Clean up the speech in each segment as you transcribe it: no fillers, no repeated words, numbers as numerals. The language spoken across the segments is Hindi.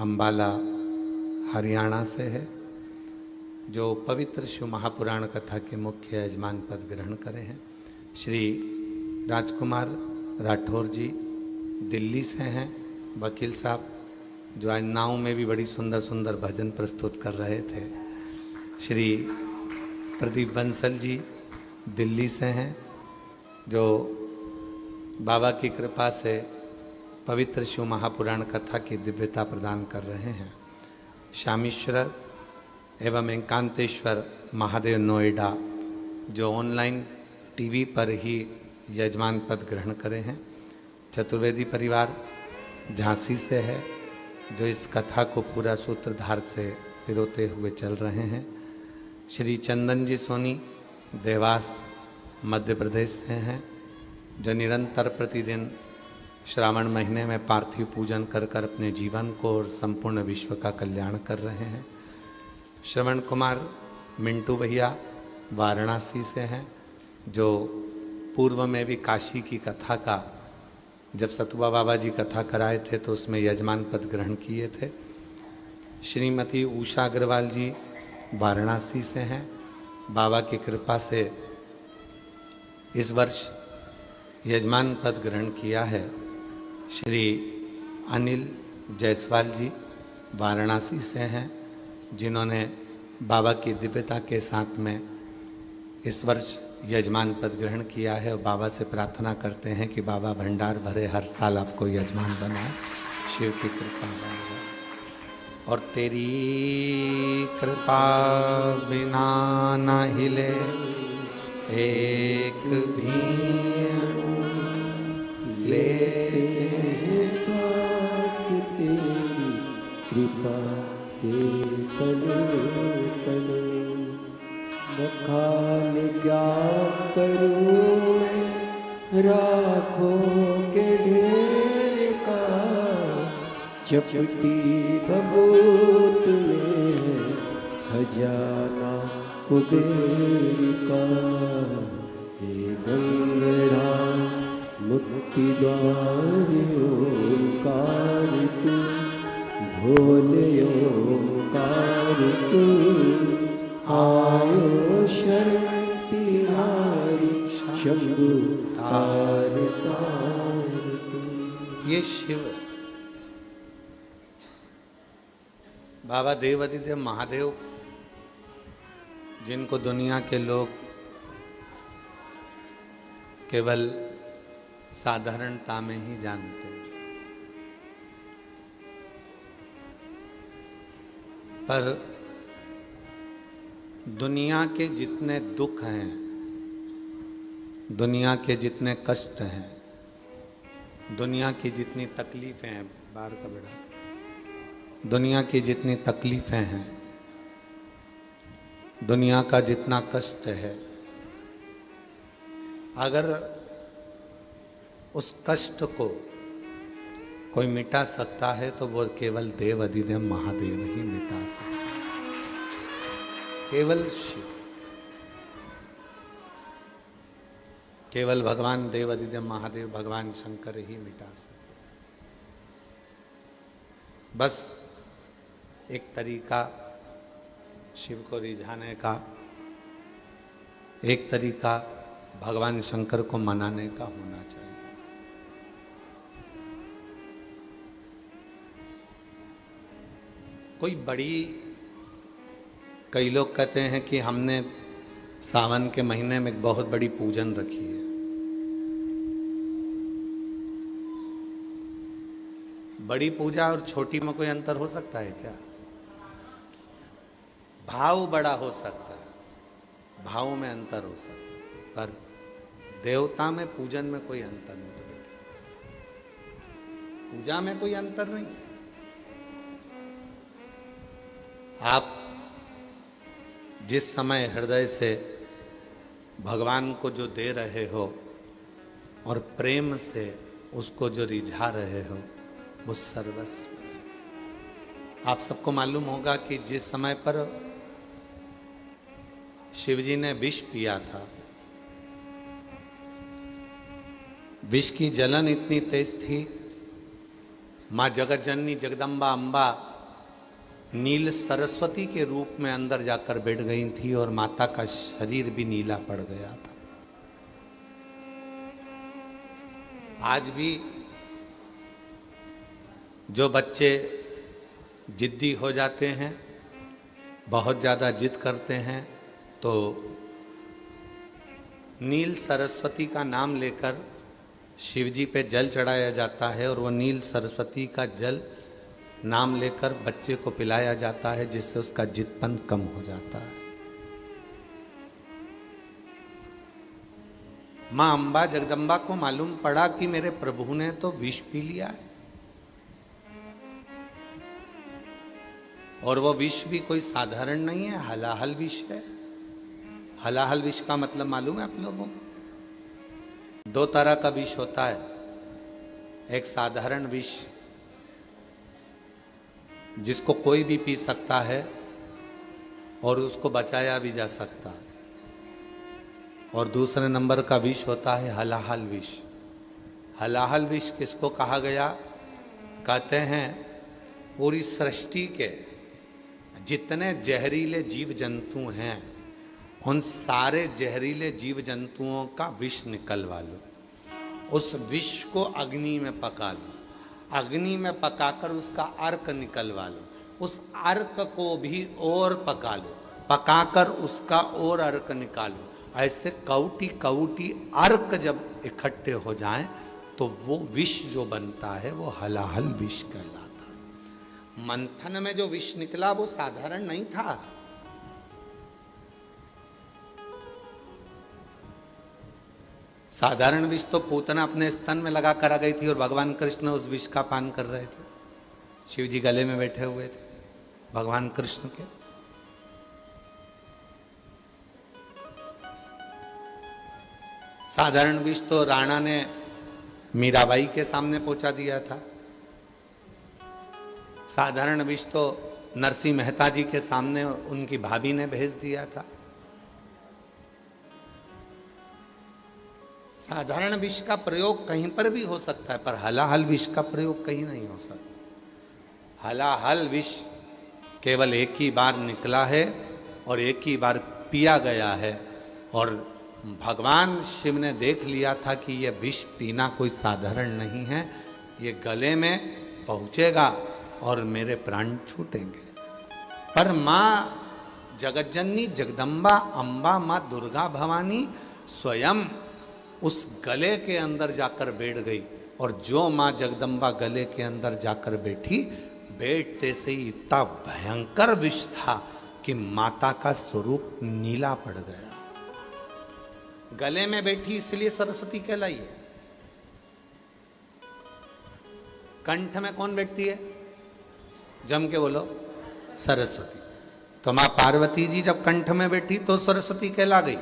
अंबाला हरियाणा से है, जो पवित्र शिव महापुराण कथा के मुख्य यजमान पद ग्रहण करे हैं। श्री राजकुमार राठौर जी दिल्ली से हैं, वकील साहब, जो आज नाव में भी बड़ी सुंदर सुंदर भजन प्रस्तुत कर रहे थे। श्री प्रदीप बंसल जी दिल्ली से हैं, जो बाबा की कृपा से पवित्र शिव महापुराण कथा की दिव्यता प्रदान कर रहे हैं। श्यामेश्वर एवं एकांतेश्वर महादेव नोएडा, जो ऑनलाइन टीवी पर ही यजमान पद ग्रहण करे हैं। चतुर्वेदी परिवार झांसी से है, जो इस कथा को पूरा सूत्रधार से पिरोते हुए चल रहे हैं। श्री चंदन जी सोनी देवास मध्य प्रदेश से हैं, जो निरंतर प्रतिदिन श्रावण महीने में पार्थिव पूजन कर कर अपने जीवन को और संपूर्ण विश्व का कल्याण कर रहे हैं। श्रवण कुमार मिंटू भैया वाराणसी से हैं, जो पूर्व में भी काशी की कथा का, जब सतुआ बाबा जी कथा कराए थे तो उसमें यजमान पद ग्रहण किए थे। श्रीमती उषा अग्रवाल जी वाराणसी से हैं, बाबा की कृपा से इस वर्ष यजमान पद ग्रहण किया है। श्री अनिल जायसवाल जी वाराणसी से हैं, जिन्होंने बाबा की दिव्यता के साथ में इस वर्ष यजमान पद ग्रहण किया है, और बाबा से प्रार्थना करते हैं कि बाबा भंडार भरे, हर साल आपको यजमान बनाए, शिव की कृपा बनाए। और तेरी कृपा बिना न हिले एक भी ले श्वास तेरी कृपा से तनु तनु, बखान क्या करूं मैं राखों के ढेर का, चपटी बबूत में खजाना कुबेर का। हे गंगरा मुक्ति द्वार ओंकार तू, भोले ओंकार तू, आयो शरण तिहारी शंभु तार तार तू। ये शिव बाबा देवादिदेव महादेव, जिनको दुनिया के लोग केवल साधारणता में ही जानते हैं, पर दुनिया के जितने दुख हैं, दुनिया के जितने कष्ट हैं, दुनिया की जितनी तकलीफें हैं, बाहर का बेड़ा, दुनिया की जितनी तकलीफें हैं, दुनिया का जितना कष्ट है, अगर उस कष्ट को कोई मिटा सकता है तो वो केवल देव अधिदेव महादेव ही मिटा सकता है। केवल शिव, केवल भगवान देव अधिदेव महादेव, भगवान शंकर ही मिटा सकते। बस एक तरीका शिव को रिझाने का, एक तरीका भगवान शंकर को मनाने का होना चाहिए। कोई बड़ी, कई लोग कहते हैं कि हमने सावन के महीने में एक बहुत बड़ी पूजन रखी है। बड़ी पूजा और छोटी में कोई अंतर हो सकता है क्या? भाव बड़ा हो सकता है, भाव में अंतर हो सकता है, पर देवता में, पूजन में कोई अंतर नहीं। तो बेटा, पूजा में कोई अंतर नहीं। आप जिस समय हृदय से भगवान को जो दे रहे हो और प्रेम से उसको जो रिझा रहे हो, वो सर्वस्व है। आप सबको मालूम होगा कि जिस समय पर शिवजी ने विष पिया था, विष की जलन इतनी तेज थी, माँ जगत जननी जगदम्बा अम्बा नील सरस्वती के रूप में अंदर जाकर बैठ गई थी और माता का शरीर भी नीला पड़ गया था। आज भी जो बच्चे जिद्दी हो जाते हैं, बहुत ज़्यादा जिद करते हैं, तो नील सरस्वती का नाम लेकर शिवजी पे जल चढ़ाया जाता है और वो नील सरस्वती का जल नाम लेकर बच्चे को पिलाया जाता है, जिससे उसका जिदपन कम हो जाता है। मां अंबा जगदम्बा को मालूम पड़ा कि मेरे प्रभु ने तो विष पी लिया है, और वो विष भी कोई साधारण नहीं है, हलाहल विष है। हलाहल विष का मतलब मालूम है आप लोगों को? दो तरह का विष होता है। एक साधारण विष जिसको कोई भी पी सकता है और उसको बचाया भी जा सकता है, और दूसरे नंबर का विष होता है हलाहल विष। हलाहल विष किसको कहा गया? कहते हैं पूरी सृष्टि के जितने जहरीले जीव जंतु हैं, उन सारे जहरीले जीव जंतुओं का विष निकलवा लो, उस विष को अग्नि में पका लो, अग्नि में पकाकर उसका अर्क निकलवा लो, उस अर्क को भी और पका लो, पकाकर उसका और अर्क निकालो। ऐसे कौटी कौटी अर्क जब इकट्ठे हो जाएं तो वो विष जो बनता है वो हलाहल विष कहलाता है। मंथन में जो विष निकला वो साधारण नहीं था। साधारण विष तो पूतना अपने स्तन में लगा कर आ गई थी और भगवान कृष्ण उस विष का पान कर रहे थे। शिव जी गले में बैठे हुए थे भगवान कृष्ण के। साधारण विष तो राणा ने मीराबाई के सामने पहुंचा दिया था। साधारण विष तो नरसिंह मेहता जी के सामने उनकी भाभी ने भेज दिया था। साधारण विष का प्रयोग कहीं पर भी हो सकता है, पर हलाहल विष का प्रयोग कहीं नहीं हो सकता। हलाहल विष केवल एक ही बार निकला है और एक ही बार पिया गया है, और भगवान शिव ने देख लिया था कि यह विष पीना कोई साधारण नहीं है, ये गले में पहुंचेगा और मेरे प्राण छूटेंगे। पर माँ जगज्जननी जगदम्बा अम्बा माँ दुर्गा भवानी स्वयं उस गले के अंदर जाकर बैठ गई, और जो माँ जगदम्बा गले के अंदर जाकर बैठी, बैठते से ही इतना भयंकर विष था कि माता का स्वरूप नीला पड़ गया। गले में बैठी इसलिए सरस्वती कहलाई है। कंठ में कौन बैठती है? जम के बोलो, सरस्वती। तो मां पार्वती जी जब कंठ में बैठी तो सरस्वती कहला गई,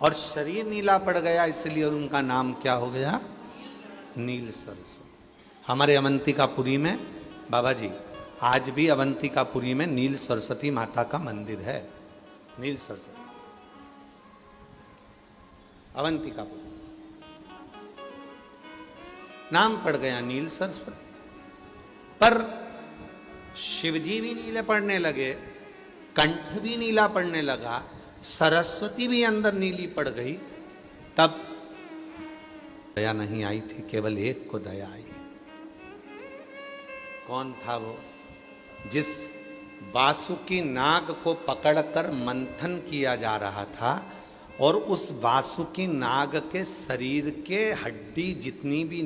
और शरीर नीला पड़ गया इसलिए उनका नाम क्या हो गया? नील सरस्वती। हमारे अवंतिकापुरी में बाबा जी आज भी अवंतिकापुरी में नील सरस्वती माता का मंदिर है। नील सरस्वती अवंतिकापुरी नाम पड़ गया नील सरस्वती। पर शिवजी भी नीले पड़ने लगे, कंठ भी नीला पड़ने लगा, सरस्वती भी अंदर नीली पड़ गई। तब दया नहीं आई थी, केवल एक को दया आई। कौन था वो? जिस वासुकी नाग को पकड़कर मंथन किया जा रहा था, और उस वासुकी नाग के शरीर के हड्डी जितनी भी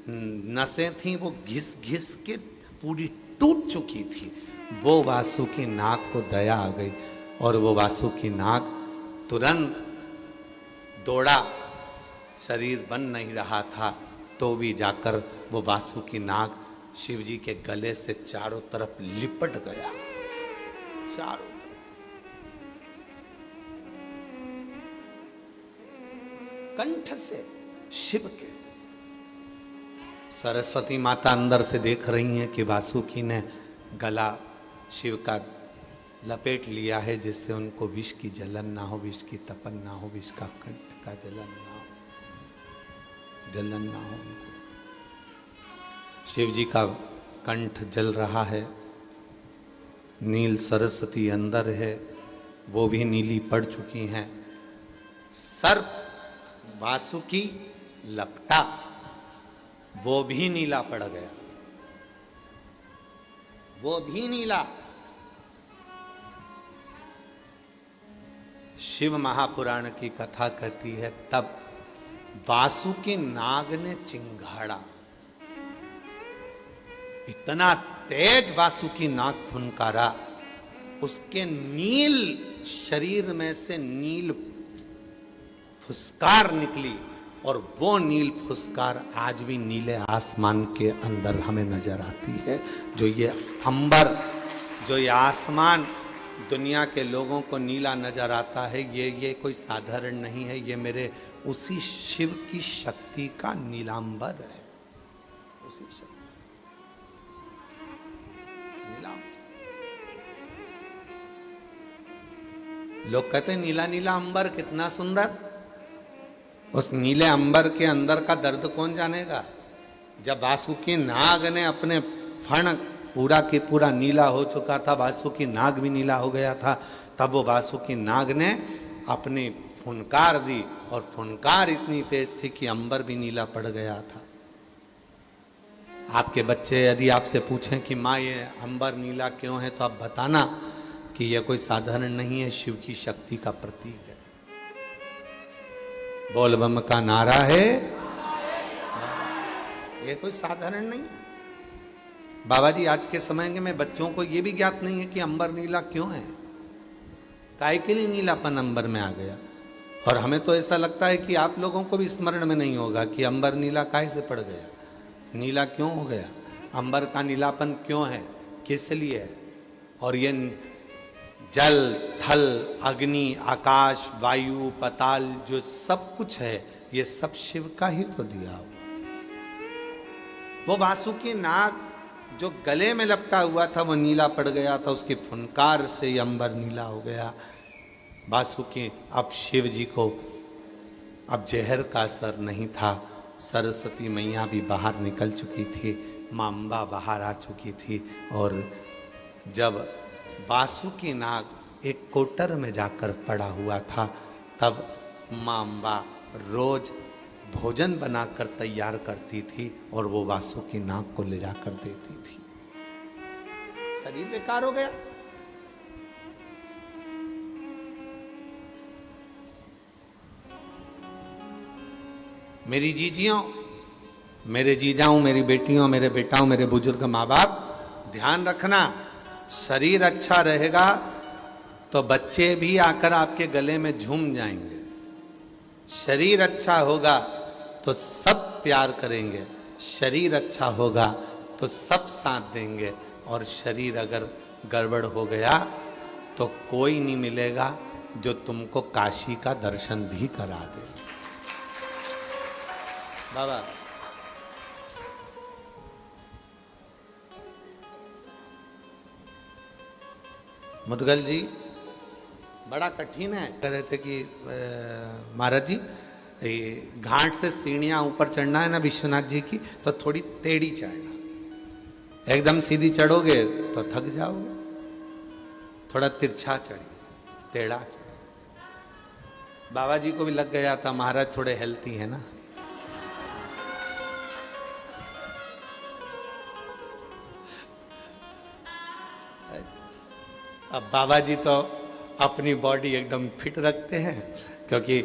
नसें थीं वो घिस घिस के पूरी टूट चुकी थी। वो वासुकी नाग को दया आ गई, और वो वासुकी नाग तुरंत दौड़ा। शरीर बन नहीं रहा था तो भी जाकर वो वासुकी नाग शिवजी के गले से चारों तरफ लिपट गया। चारों कंठ से शिव के। सरस्वती माता अंदर से देख रही हैं कि वासुकी ने गला शिव का लपेट लिया है, जिससे उनको विष की जलन ना हो, विष की तपन ना हो, विष का कंठ का जलन ना हो। शिव जी का कंठ जल रहा है, नील सरस्वती अंदर है, वो भी नीली पड़ चुकी हैं। सर्प वासुकी लपटा, वो भी नीला पड़ गया, वो भी नीला। शिव महापुराण की कथा कहती है तब वासुकी नाग ने चिंगाड़ा, इतना तेज वासुकी नाग फुनकारा, उसके नील शरीर में से नील फुसकार निकली, और वो नील फुसकार आज भी नीले आसमान के अंदर हमें नजर आती है। जो ये अंबर, जो ये आसमान दुनिया के लोगों को नीला नजर आता है, ये कोई साधारण नहीं है, ये मेरे उसी शिव की शक्ति का नीलांबर है, उसी शक्ति नीलांबर। लोग कहते हैं नीला नीला अंबर कितना सुंदर, उस नीले अंबर के अंदर का दर्द कौन जानेगा। जब वासुकी नाग ने अपने फण पूरा के पूरा नीला हो चुका था, वासुकी नाग भी नीला हो गया था, तब वो वासुकी नाग ने अपनी फुनकार दी, और फुनकार इतनी तेज थी कि अंबर भी नीला पड़ गया था। आपके बच्चे यदि आपसे पूछें कि माँ ये अंबर नीला क्यों है, तो आप बताना कि यह कोई साधारण नहीं है, शिव की शक्ति का प्रतीक है। बोल बम का नारा है, ये कोई साधारण नहीं है। बाबा जी आज के समय में बच्चों को यह भी ज्ञात नहीं है कि अंबर नीला क्यों है, काय के लिए नीलापन अंबर में आ गया। और हमें तो ऐसा लगता है कि आप लोगों को भी स्मरण में नहीं होगा कि अंबर नीला काय से पड़ गया, नीला क्यों हो गया, अंबर का नीलापन क्यों है, किस लिए है। और ये जल थल अग्नि आकाश वायु पताल जो सब कुछ है, ये सब शिव का ही तो दिया हुआ। वो वासुकी नाग जो गले में लपटा हुआ था वो नीला पड़ गया था, उसकी फुनकार से ये अंबर नीला हो गया। वासुकी, अब शिव जी को अब जहर का असर नहीं था, सरस्वती मैया भी बाहर निकल चुकी थी, मां अम्बा बाहर आ चुकी थी। और जब वासुकी नाग एक कोटर में जाकर पड़ा हुआ था, तब मां अम्बा रोज भोजन बनाकर तैयार करती थी और वो वासुकी नाग को ले जाकर देती थी। शरीर बेकार हो गया। मेरी जीजियों, मेरे जीजाओं, मेरी बेटियों, मेरे बेटाओं, मेरे बुजुर्ग माँ बाप, ध्यान रखना, शरीर अच्छा रहेगा तो बच्चे भी आकर आपके गले में झूम जाएंगे। शरीर अच्छा होगा तो सब प्यार करेंगे, शरीर अच्छा होगा तो सब साथ देंगे। और शरीर अगर गड़बड़ हो गया तो कोई नहीं मिलेगा जो तुमको काशी का दर्शन भी करा दे। बाबा मुदगल जी बड़ा कठिन है, कह रहे थे कि महाराज जी घाट से सीढ़ियां ऊपर चढ़ना है ना विश्वनाथ जी की, तो थोड़ी टेढ़ी चढ़ना, एकदम सीधी चढ़ोगे तो थक जाओगे, थोड़ा तिरछा चढ़िए, टेढ़ा चढ़िए। बाबा जी को भी लग गया था महाराज थोड़े हेल्थी है ना, अब बाबा जी तो अपनी बॉडी एकदम फिट रखते हैं, क्योंकि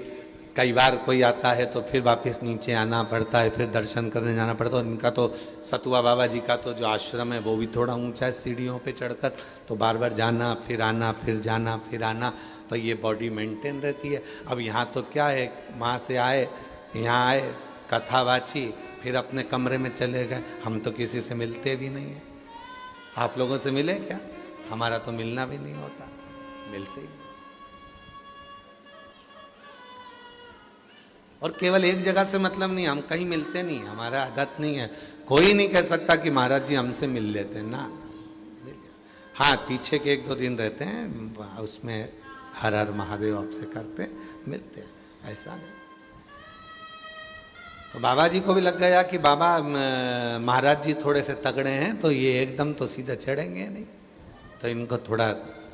कई बार कोई आता है तो फिर वापस नीचे आना पड़ता है, फिर दर्शन करने जाना पड़ता है। इनका तो सतुआ बाबा जी का तो जो आश्रम है वो भी थोड़ा ऊंचा है, सीढ़ियों पे चढ़कर, तो बार बार जाना फिर आना, फिर जाना फिर आना, तो ये बॉडी मेंटेन रहती है। अब यहाँ तो क्या है, वहाँ से आए, यहाँ आए, कथा बाची, फिर अपने कमरे में चले गए। हम तो किसी से मिलते भी नहीं है। आप लोगों से मिले क्या? हमारा तो मिलना भी नहीं होता, मिलते ही। और केवल एक जगह से मतलब नहीं, हम कहीं मिलते नहीं, हमारा आदत नहीं है। कोई नहीं कह सकता कि महाराज जी हमसे मिल लेते हैं ना। हाँ, पीछे के 1-2 दिन रहते हैं, उसमें हर हर महादेव आपसे करते, मिलते हैं, ऐसा नहीं। तो बाबा जी को भी लग गया कि बाबा महाराज जी थोड़े से तगड़े हैं, तो ये एकदम तो सीधा चढ़ेंगे नहीं। तो इनको थोड़ा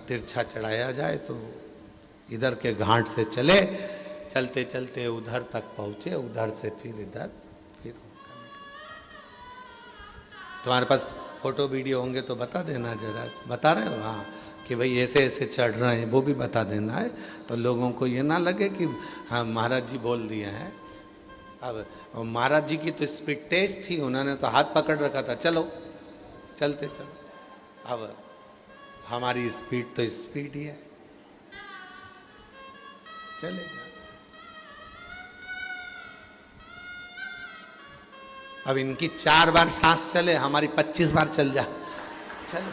तिरछा चढ़ाया जाए तो इधर के घाट से चले, चलते चलते उधर तक पहुंचे, उधर से फिर इधर, फिर तुम्हारे पास फोटो वीडियो होंगे तो बता देना जरा, बता रहे हो? हाँ, कि भाई ऐसे ऐसे चढ़ रहे हैं, वो भी बता देना है, तो लोगों को ये ना लगे कि हाँ महाराज जी बोल दिए हैं। अब महाराज जी की तो स्पीड तेज थी, उन्होंने तो हाथ पकड़ रखा था, चलो चलते चलो। अब हमारी स्पीड तो स्पीड ही है, चले जाओ। अब इनकी 4 बार सांस चले, हमारी 25 बार चल जा, चलो।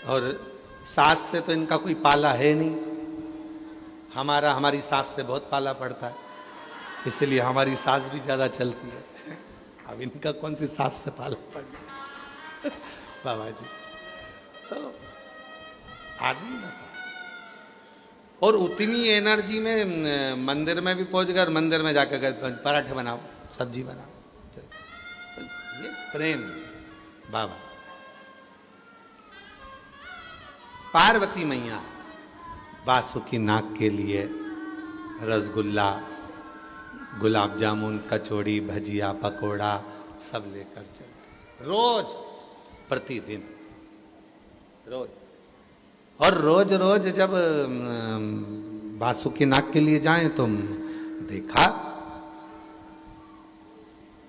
और सांस से तो इनका कोई पाला है नहीं, हमारी सांस से बहुत पाला पड़ता है, इसलिए हमारी सांस भी ज्यादा चलती है। अब इनका कौन सी सांस से पाला पड़ना बाबा जी, तो आदमी ना, और उतनी एनर्जी में मंदिर में भी पहुंच गए, मंदिर में जाकर गए पराठे बनाओ, सब्जी बनाओ, तो ये प्रेम। बाबा पार्वती मैया वासुकी नाग के लिए रसगुल्ला, गुलाब जामुन, कचौड़ी, भजिया, पकोड़ा सब लेकर चलते, रोज, प्रतिदिन, रोज। और रोज रोज जब वासुकी नाग के लिए जाएं तो देखा,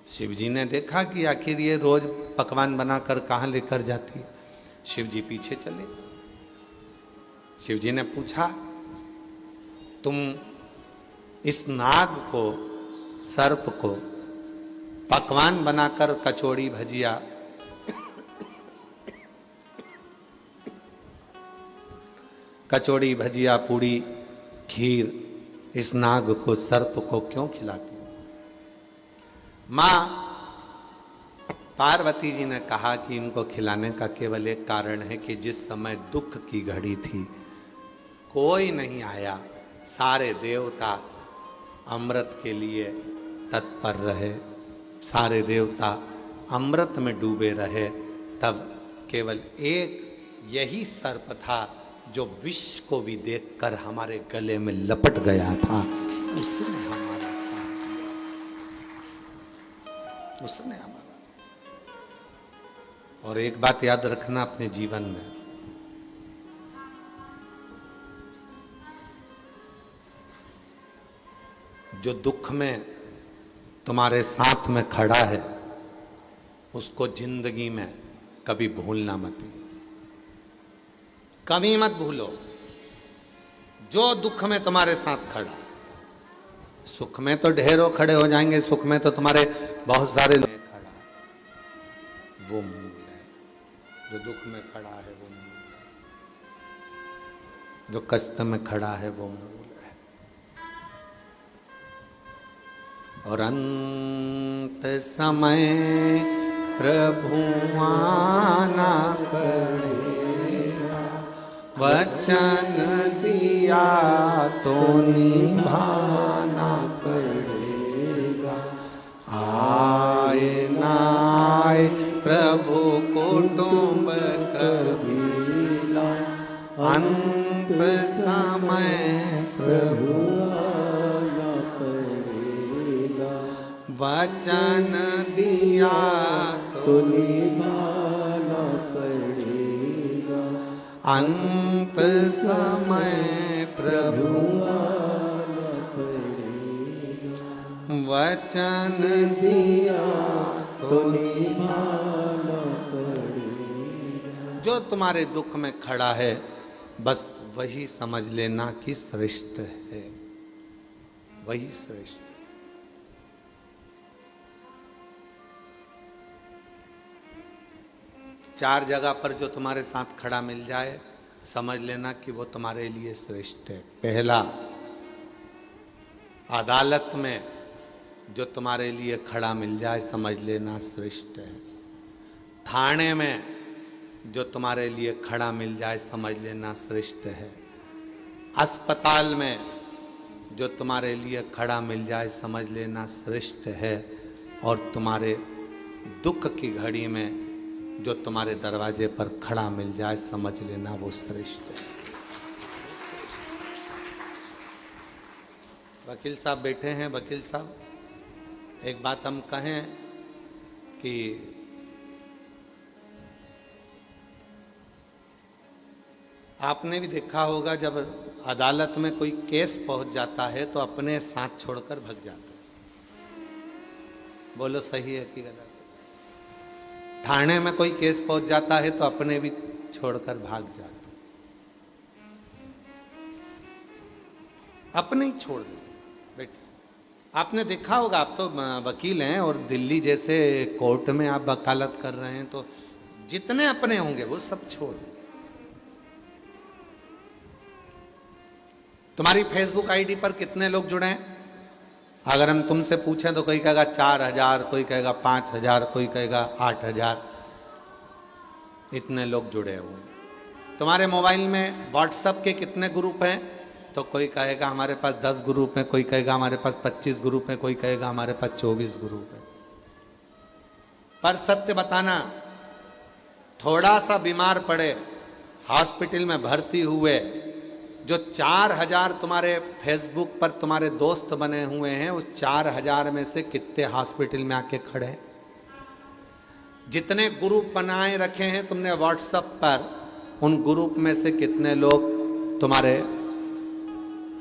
शिव जी ने देखा कि आखिर ये रोज पकवान बनाकर कहाँ लेकर जाती है। शिव जी पीछे चले, शिव जी ने पूछा, तुम इस नाग को, सर्प को पकवान बनाकर कचौड़ी, भजिया, कचौड़ी, भजिया, पूड़ी, खीर इस नाग को, सर्प को क्यों खिलाती हो? मां पार्वती जी ने कहा कि इनको खिलाने का केवल एक कारण है कि जिस समय दुख की घड़ी थी, कोई नहीं आया, सारे देवता अमृत के लिए तत्पर रहे, सारे देवता अमृत में डूबे रहे, तब केवल एक यही सर्प था जो विष को भी देखकर हमारे गले में लपट गया था, उसने हमारा साथ दिया, उसने हमारा साथ। और एक बात याद रखना अपने जीवन में, जो दुख में तुम्हारे साथ में खड़ा है उसको जिंदगी में कभी भूलना मत, कभी मत भूलो। जो दुख में तुम्हारे साथ खड़ा, सुख में तो ढेरों खड़े हो जाएंगे, सुख में तो तुम्हारे बहुत सारे लोग खड़ा, वो मूल है। जो दुख में खड़ा है वो मूल है, जो कष्ट में खड़ा है वो मूल है। और अंत समय प्रभु आना पड़ेगा, वचन दिया तो निभाना पड़ेगा। आए ना आए प्रभु कुटुंब कबीला, अंत समय प्रभु आना पड़ेगा। वचन दिया तो निभाना पड़ेगा, अंत समय प्रभु आना पड़ेगा। वचन दिया तो निभाना पड़ेगा। जो तुम्हारे दुख में खड़ा है बस वही समझ लेना कि श्रेष्ठ है, वही श्रेष्ठ। चार जगह पर जो तुम्हारे साथ खड़ा मिल जाए समझ लेना कि वो तुम्हारे लिए श्रेष्ठ है। पहला, अदालत में जो तुम्हारे लिए खड़ा मिल जाए समझ लेना श्रेष्ठ है। थाने में जो तुम्हारे लिए खड़ा मिल जाए समझ लेना श्रेष्ठ है। अस्पताल में जो तुम्हारे लिए खड़ा मिल जाए समझ लेना श्रेष्ठ है। और तुम्हारे दुख की घड़ी में जो तुम्हारे दरवाजे पर खड़ा मिल जाए, समझ लेना वो श्रेष्ठ है। वकील साहब बैठे हैं। वकील साहब, एक बात हम कहें कि आपने भी देखा होगा, जब अदालत में कोई केस पहुंच जाता है तो अपने साथ छोड़कर भग जाता है। बोलो सही है कि गलत? थाने में कोई केस पहुंच जाता है तो अपने भी छोड़कर भाग जाता है, अपने ही छोड़ दे बेटे। आपने देखा होगा, आप तो वकील हैं और दिल्ली जैसे कोर्ट में आप वकालत कर रहे हैं, तो जितने अपने होंगे वो सब छोड़ दें। तुम्हारी फेसबुक आईडी पर कितने लोग जुड़े हैं? अगर हम तुमसे पूछें तो कोई कहेगा 4000, कोई कहेगा 5000, कोई कहेगा 8000, इतने लोग जुड़े हुए हैं। तुम्हारे मोबाइल में व्हाट्सएप के कितने ग्रुप हैं? तो कोई कहेगा हमारे पास 10 ग्रुप हैं, कोई कहेगा हमारे पास 25 ग्रुप हैं, कोई कहेगा हमारे पास 24 ग्रुप हैं। पर सत्य बताना, थोड़ा सा बीमार पड़े, हॉस्पिटल में भर्ती हुए, जो 4000 तुम्हारे फेसबुक पर तुम्हारे दोस्त बने हुए हैं, उस 4000 में से कितने हॉस्पिटल में आके खड़े? जितने ग्रुप बनाए रखे हैं तुमने व्हाट्सएप पर, उन ग्रुप में से कितने लोग तुम्हारे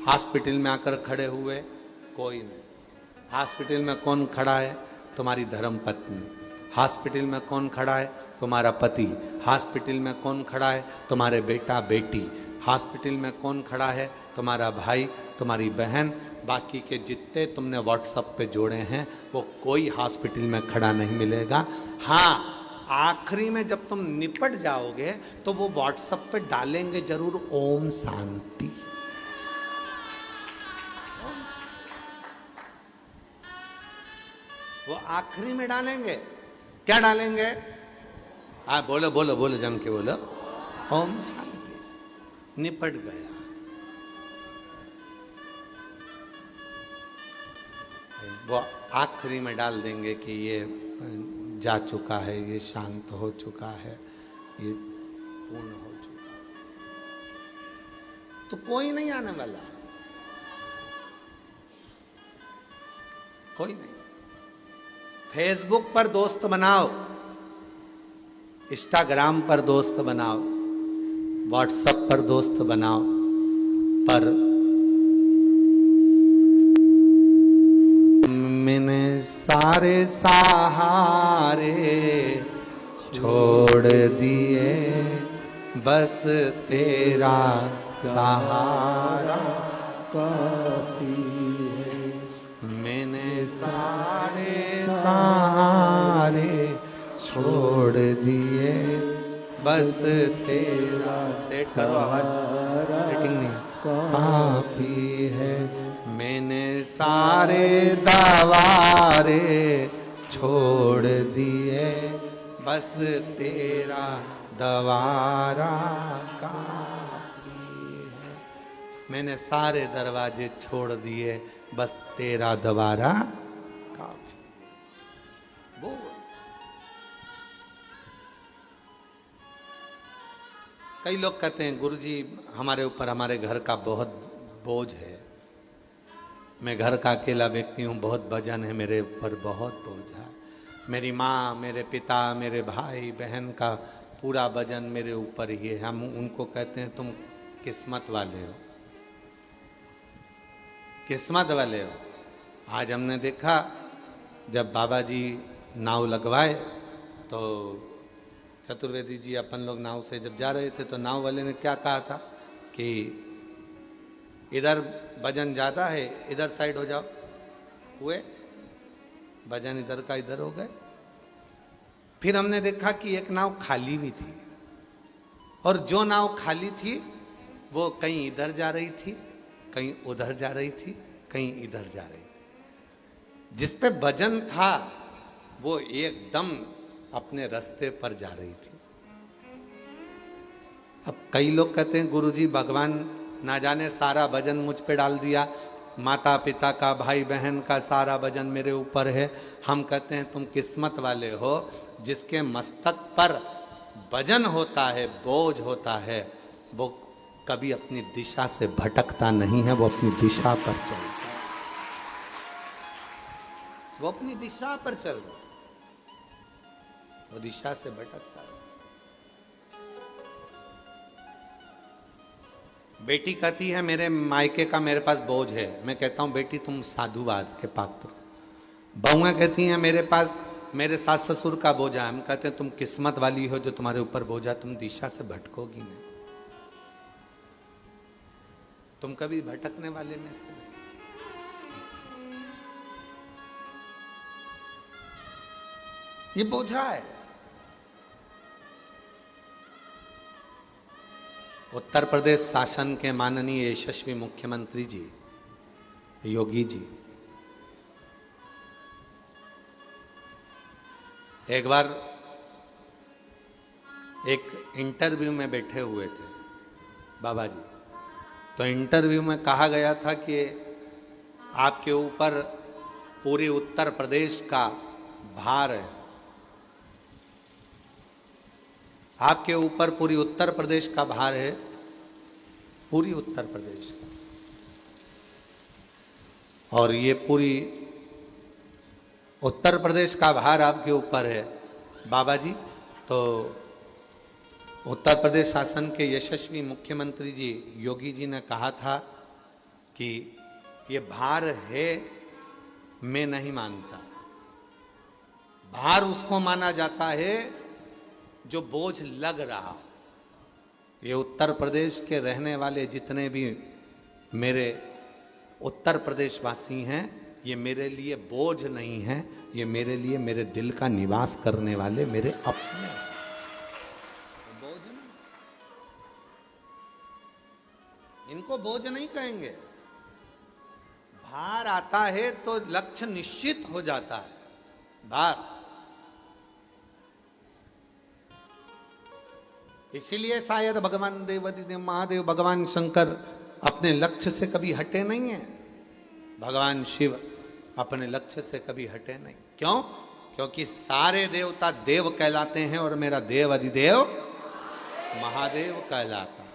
हॉस्पिटल में आकर खड़े हुए? कोई नहीं। हॉस्पिटल में कौन खड़ा है? तुम्हारी धर्म पत्नी। हॉस्पिटल में कौन खड़ा है? तुम्हारा पति। हॉस्पिटल में कौन खड़ा है? तुम्हारे बेटा बेटी। हॉस्पिटल में कौन खड़ा है? तुम्हारा भाई, तुम्हारी बहन। बाकी के जितने तुमने व्हाट्सएप पे जोड़े हैं वो कोई हॉस्पिटल में खड़ा नहीं मिलेगा। हाँ, आखिरी में जब तुम निपट जाओगे तो वो व्हाट्सएप पे डालेंगे जरूर ओम शांति। वो आखिरी में डालेंगे। क्या डालेंगे? बोलो बोलो बोलो, जम के बोलो, ओम शांति। निपट गया। वो आखिरी में डाल देंगे कि ये जा चुका है, ये शांत हो चुका है, ये पूर्ण हो चुका है। तो कोई नहीं आने वाला, कोई नहीं। फेसबुक पर दोस्त बनाओ, इंस्टाग्राम पर दोस्त बनाओ, व्हाट्सएप पर दोस्त बनाओ, पर मैंने सारे सहारे छोड़ दिए, बस तेरा सहारा काफी है। मैंने सारे सहारे छोड़ दिए, बस तेरा सेटिंग नहीं काफी है। मैंने सारे सवारे छोड़ दिए, बस तेरा दवारा काफी है। मैंने सारे दरवाजे छोड़ दिए, बस तेरा दवारा काफी। वो कई लोग कहते हैं गुरुजी हमारे ऊपर हमारे घर का बहुत बोझ है, मैं घर का अकेला व्यक्ति हूँ, बहुत वजन है मेरे ऊपर, बहुत बोझ है। मेरी माँ, मेरे पिता, मेरे भाई बहन का पूरा वजन मेरे ऊपर ही है। हम उनको कहते हैं तुम किस्मत वाले हो, किस्मत वाले हो। आज हमने देखा जब बाबा जी नाव लगवाए तो चतुर्वेदी जी अपन लोग नाव से जब जा रहे थे तो नाव वाले ने क्या कहा था कि इधर वजन ज़्यादा है, इधर साइड हो जाओ। हुए वजन इधर का इधर हो गए। फिर हमने देखा कि एक नाव खाली भी थी और जो नाव खाली थी वो कहीं इधर जा रही थी, कहीं उधर जा रही थी, कहीं इधर जा रही थी। जिस पे वजन था वो एकदम अपने रास्ते पर जा रही थी। अब कई लोग कहते हैं गुरुजी भगवान ना जाने सारा वजन मुझ पे डाल दिया, माता पिता का, भाई बहन का सारा वजन मेरे ऊपर है। हम कहते हैं तुम किस्मत वाले हो, जिसके मस्तक पर वजन होता है, बोझ होता है, वो कभी अपनी दिशा से भटकता नहीं है, वो अपनी दिशा पर चलता है, वो अपनी दिशा पर चल रहा है, वो दिशा से भटकता है। बेटी कहती है मेरे मायके का मेरे पास बोझ है, मैं कहता हूं बेटी तुम साधुवाद के पात्र। बहुएं कहती हैं मेरे पास मेरे सास ससुर का बोझा है, हम कहते हैं तुम किस्मत वाली हो जो तुम्हारे ऊपर बोझा, तुम दिशा से भटकोगी नहीं, तुम कभी भटकने वाले में से नहीं। ये बोझा है। उत्तर प्रदेश शासन के माननीय यशस्वी मुख्यमंत्री जी योगी जी एक बार एक इंटरव्यू में बैठे हुए थे बाबा जी, तो इंटरव्यू में कहा गया था कि आपके ऊपर पूरे उत्तर प्रदेश का भार है, आपके ऊपर पूरी उत्तर प्रदेश का भार है, पूरी उत्तर प्रदेश का, और ये पूरी उत्तर प्रदेश का भार आपके ऊपर है बाबा जी। तो उत्तर प्रदेश शासन के यशस्वी मुख्यमंत्री जी योगी जी ने कहा था कि ये भार है, मैं नहीं मानता, भार उसको माना जाता है जो बोझ लग रहा। ये उत्तर प्रदेश के रहने वाले जितने भी मेरे उत्तर प्रदेश वासी हैं, ये मेरे लिए बोझ नहीं है, ये मेरे लिए मेरे दिल का निवास करने वाले मेरे अपने, बोझ नहीं, इनको बोझ नहीं कहेंगे। भार आता है तो लक्ष्य निश्चित हो जाता है, भार। इसीलिए शायद भगवान देवादिदेव महादेव भगवान शंकर अपने लक्ष्य से कभी हटे नहीं है, भगवान शिव अपने लक्ष्य से कभी हटे नहीं। क्यों? क्योंकि सारे देवता देव कहलाते हैं और मेरा देव अधिदेव महादेव कहलाता है,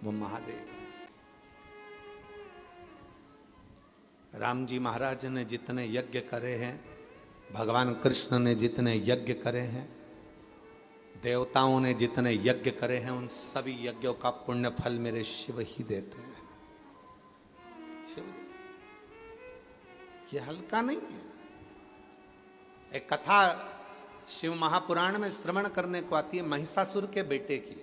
वो महादेव। राम जी महाराज ने जितने यज्ञ करे हैं, भगवान कृष्ण ने जितने यज्ञ करे हैं, देवताओं ने जितने यज्ञ करे हैं, उन सभी यज्ञों का पुण्य फल मेरे शिव ही देते हैं। शिव, ये हल्का नहीं है। एक कथा शिव महापुराण में श्रवण करने को आती है महिषासुर के बेटे की।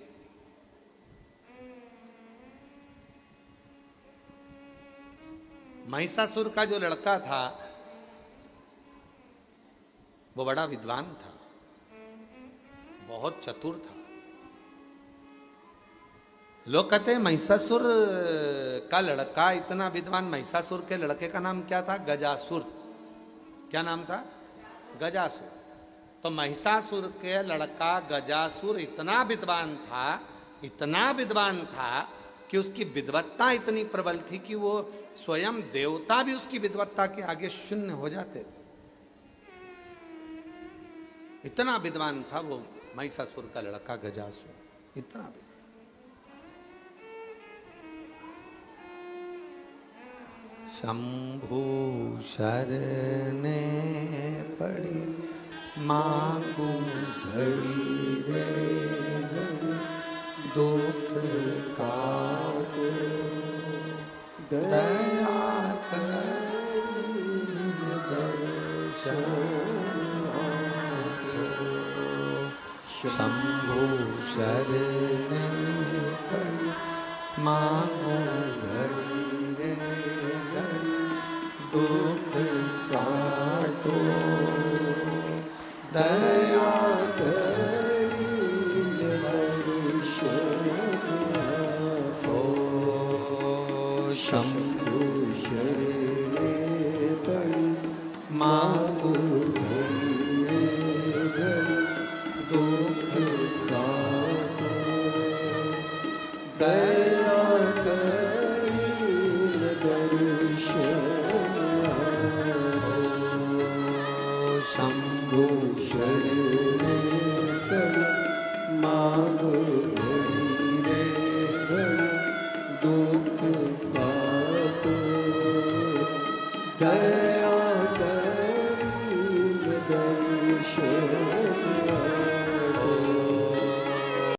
महिषासुर का जो लड़का था वो बड़ा विद्वान था, बहुत चतुर था। लोग कहते हैं महिषासुर का लड़का इतना विद्वान। महिषासुर के लड़के का नाम क्या था? गजासुर। क्या नाम था? गजासुर। तो महिषासुर के लड़का गजासुर इतना विद्वान था, इतना विद्वान था कि उसकी विद्वत्ता इतनी प्रबल थी कि वो स्वयं देवता भी उसकी विद्वत्ता के आगे शून्य हो जाते थे। इतना विद्वान था वो महिषासुर का लड़का गजासुर, इतना भी। शंभु शरणे पड़ी मांगू घड़ी रे घड़ी, दुख काटो दया करी दर्शन। शंभु शरणे पड़ी मांगू घड़ी रे घड़ी, दुख काटो दया करी दर्शन। ओ शंभु शरणे पड़ी मांगू घड़ी रे घड़ी, दुख काटो दया करी दर्शन। शरीर तन मांग घड़ी रे घड़ी दुख पाप दया करी दर्शन